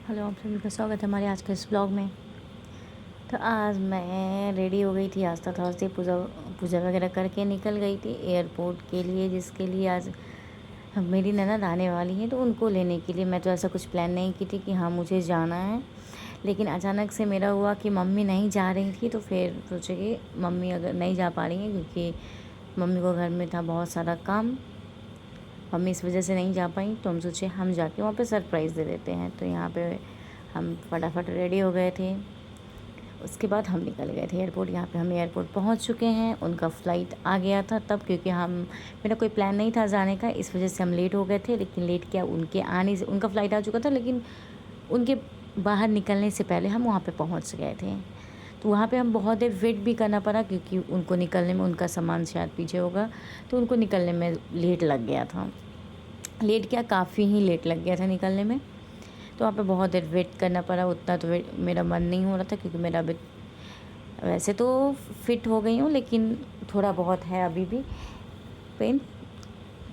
Hello, आप सभी का स्वागत है हमारे आज के इस ब्लॉग में। तो आज मैं रेडी हो गई थी। आज था थर्सडे, पूजा पूजा वगैरह करके निकल गई थी एयरपोर्ट के लिए, जिसके लिए आज मेरी ननद आने वाली है, तो उनको लेने के लिए। मैं तो ऐसा कुछ प्लान नहीं की थी कि हाँ मुझे जाना है, लेकिन अचानक से मेरा हुआ कि मम्मी नहीं जा रही थी। तो फिर सोचे कि मम्मी अगर नहीं जा पा रही हैं क्योंकि मम्मी को घर में था बहुत सारा काम, मम्मी इस वजह से नहीं जा पाई, तो हम सोचे हम जाके वहाँ पे सरप्राइज़ दे देते हैं। तो यहाँ पे हम फटाफट रेडी हो गए थे। उसके बाद हम निकल गए थे एयरपोर्ट। यहाँ पे हम एयरपोर्ट पहुँच चुके हैं। उनका फ़्लाइट आ गया था तब, क्योंकि मेरा कोई प्लान नहीं था जाने का, इस वजह से हम लेट हो गए थे। लेकिन लेट क्या, उनके आने से उनका फ़्लाइट आ चुका था, लेकिन उनके बाहर निकलने से पहले हम वहाँ पे पहुँच गए थे। तो वहाँ पे हम बहुत देर वेट भी करना पड़ा, क्योंकि उनको निकलने में, उनका सामान शायद पीछे होगा, तो उनको निकलने में लेट लग गया था। लेट क्या, काफ़ी ही लेट लग गया था निकलने में। तो वहाँ पे बहुत देर वेट करना पड़ा। उतना तो मेरा मन नहीं हो रहा था, क्योंकि मेरा अभी वैसे तो फ़िट हो गई हूँ, लेकिन थोड़ा बहुत है अभी भी पेन।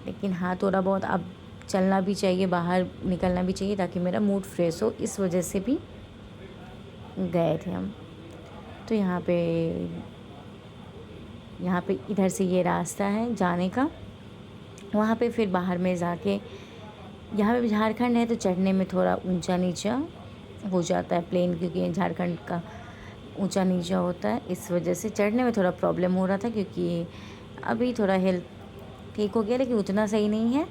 लेकिन हाँ, थोड़ा बहुत अब चलना भी चाहिए, बाहर निकलना भी चाहिए, ताकि मेरा मूड फ्रेश हो। इस वजह से भी गए थे हम। तो यहाँ पे इधर से ये रास्ता है जाने का। वहाँ पे फिर बाहर में जाके, यहाँ पे झारखंड है तो चढ़ने में थोड़ा ऊंचा नीचा हो जाता है प्लेन, क्योंकि झारखंड का ऊंचा नीचा होता है। इस वजह से चढ़ने में थोड़ा प्रॉब्लम हो रहा था, क्योंकि अभी थोड़ा हेल्थ ठीक हो गया, लेकिन उतना सही नहीं है।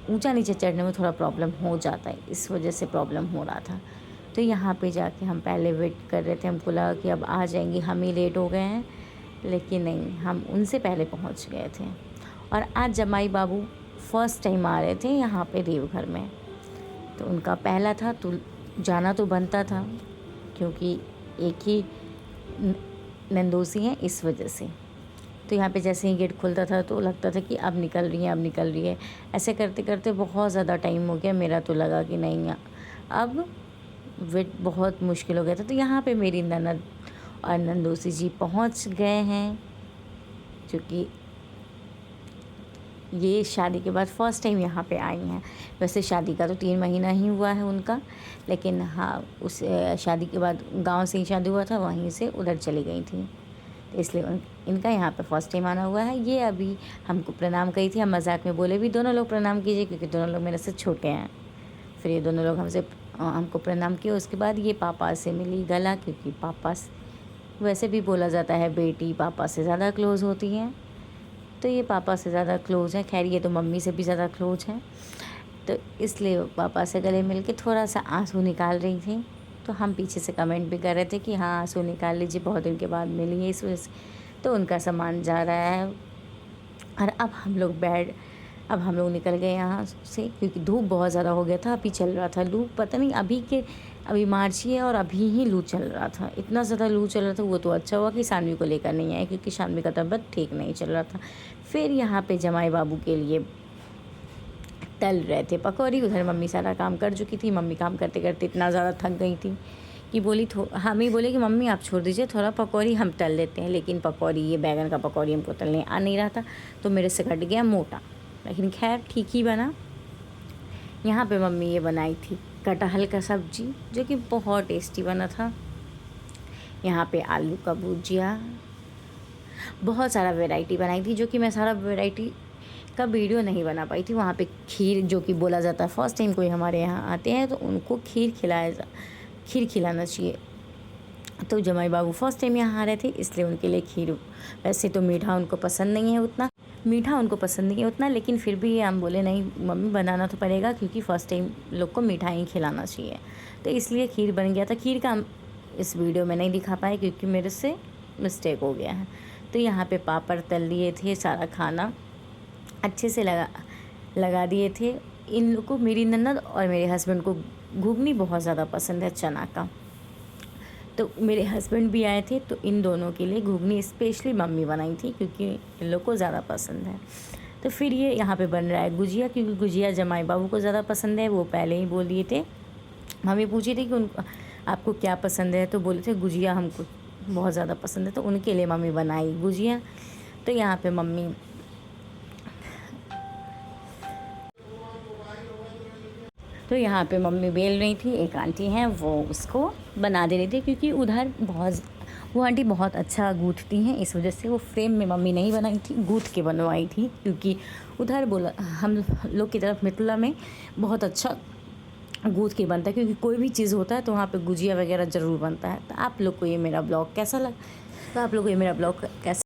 ऊंचा नीचे चढ़ने में थोड़ा प्रॉब्लम हो जाता है, इस वजह से प्रॉब्लम हो रहा था। तो यहाँ पे जाके हम पहले वेट कर रहे थे। हमको लगा कि अब आ जाएंगे, हम ही लेट हो गए हैं, लेकिन नहीं, हम उनसे पहले पहुँच गए थे। और आज जमाई बाबू फर्स्ट टाइम आ रहे थे यहाँ पे देवघर में, तो उनका पहला था, तो जाना तो बनता था, क्योंकि एक ही नंदोसी हैं, इस वजह से। तो यहाँ पे जैसे ही गेट खुलता था तो लगता था कि अब निकल रही है, अब निकल रही है। ऐसे करते करते बहुत ज़्यादा टाइम हो गया। मेरा तो लगा कि नहीं, अब वेट बहुत मुश्किल हो गया था। तो यहाँ पे मेरी ननद और नंदोसी जी पहुँच गए हैं, क्योंकि ये शादी के बाद फ़र्स्ट टाइम यहाँ पे आई हैं। वैसे शादी का तो 3 महीना ही हुआ है उनका, लेकिन हाँ, उस शादी के बाद गांव से ही शादी हुआ था, वहीं से उधर चली गई थी, तो इसलिए इनका यहाँ पे फ़र्स्ट टाइम आना हुआ है। ये अभी हमको प्रणाम करी थी। हम मजाक में बोले भी दोनों लोग प्रणाम कीजिए, क्योंकि दोनों लोग मेरे से छोटे हैं। फिर ये दोनों लोग हमको प्रणाम किए। उसके बाद ये पापा से मिली गला, क्योंकि पापा वैसे भी बोला जाता है बेटी पापा से ज़्यादा क्लोज़ होती हैं, तो ये पापा से ज़्यादा क्लोज़ हैं। खैर, ये तो मम्मी से भी ज़्यादा क्लोज़ हैं, तो इसलिए पापा से गले मिल के थोड़ा सा आंसू निकाल रही थी। तो हम पीछे से कमेंट भी कर रहे थे कि हाँ, आंसू निकाल लीजिए, बहुत दिन के बाद मिली है, इस वजह से। तो उनका सामान जा रहा है। और अब हम लोग निकल गए यहाँ से, क्योंकि धूप बहुत ज़्यादा हो गया था। अभी चल रहा था लू, पता नहीं अभी मार्च ही है और अभी ही लू चल रहा था, इतना ज़्यादा लू चल रहा था। वो तो अच्छा हुआ कि शानवी को लेकर नहीं आए, क्योंकि शानवी का तबीयत ठीक नहीं चल रहा था। फिर यहाँ पे जमाई बाबू के लिए तल रहे थे पकौड़ी। उधर मम्मी सारा काम कर चुकी थी। मम्मी काम करते करते इतना ज़्यादा थक गई थी कि हम ही बोले कि मम्मी आप छोड़ दीजिए, थोड़ा पकौड़ी हम तल लेते हैं। लेकिन पकौड़ी, ये बैगन का पकौड़ी हमको तलने आ नहीं रहा था, तो मेरे से कट गया मोटा, लेकिन खैर ठीक ही बना। यहाँ पे मम्मी ये बनाई थी कटहल का सब्जी, जो कि बहुत टेस्टी बना था। यहाँ पे आलू का भुजिया, बहुत सारा वैरायटी बनाई थी, जो कि मैं सारा वैरायटी का वीडियो नहीं बना पाई थी। वहाँ पे खीर, जो कि बोला जाता है फर्स्ट टाइम कोई हमारे यहाँ आते हैं तो उनको खीर खिलाना चाहिए। तो जमाई बाबू फर्स्ट टाइम यहाँ आ रहे थे, इसलिए उनके लिए खीर। वैसे तो मीठा उनको पसंद नहीं है उतना, लेकिन फिर भी हम बोले नहीं मम्मी, बनाना तो पड़ेगा, क्योंकि फ़र्स्ट टाइम लोग को मिठाई ही खिलाना चाहिए। तो इसलिए खीर बन गया था। खीर का हम इस वीडियो में नहीं दिखा पाए, क्योंकि मेरे से मिस्टेक हो गया है। तो यहाँ पे पापड़ तल दिए थे, सारा खाना अच्छे से लगा दिए थे। इन लोग को, मेरी ननद और मेरे हस्बैंड को घुगनी बहुत ज़्यादा पसंद है, चना का। तो मेरे हस्बैंड भी आए थे, तो इन दोनों के लिए घुगनी स्पेशली मम्मी बनाई थी, क्योंकि इन लोग को ज़्यादा पसंद है। तो फिर ये यहाँ पे बन रहा है गुजिया, क्योंकि गुजिया जमाई बाबू को ज़्यादा पसंद है। वो पहले ही बोल दिए थे। मम्मी पूछी थी कि उनको आपको क्या पसंद है, तो बोले थे गुजिया हमको बहुत ज़्यादा पसंद है, तो उनके लिए मम्मी बनाई गुजिया। तो यहाँ पे मम्मी तो यहाँ पे मम्मी बेल रही थी, एक आंटी हैं वो उसको बना दे रही थी, क्योंकि उधर वो आंटी बहुत अच्छा गूँथती हैं, इस वजह से वो फ्रेम में मम्मी नहीं बनाई थी, गूँथ के बनवाई थी। क्योंकि उधर बोला हम लोग की तरफ मिथिला में बहुत अच्छा गूँथ के बनता है, क्योंकि कोई भी चीज़ होता है तो वहाँ पे गुजिया वगैरह ज़रूर बनता है। तो आप लोग को ये मेरा ब्लॉग कैसा लगा, तो आप लोग को ये मेरा ब्लॉग कैसा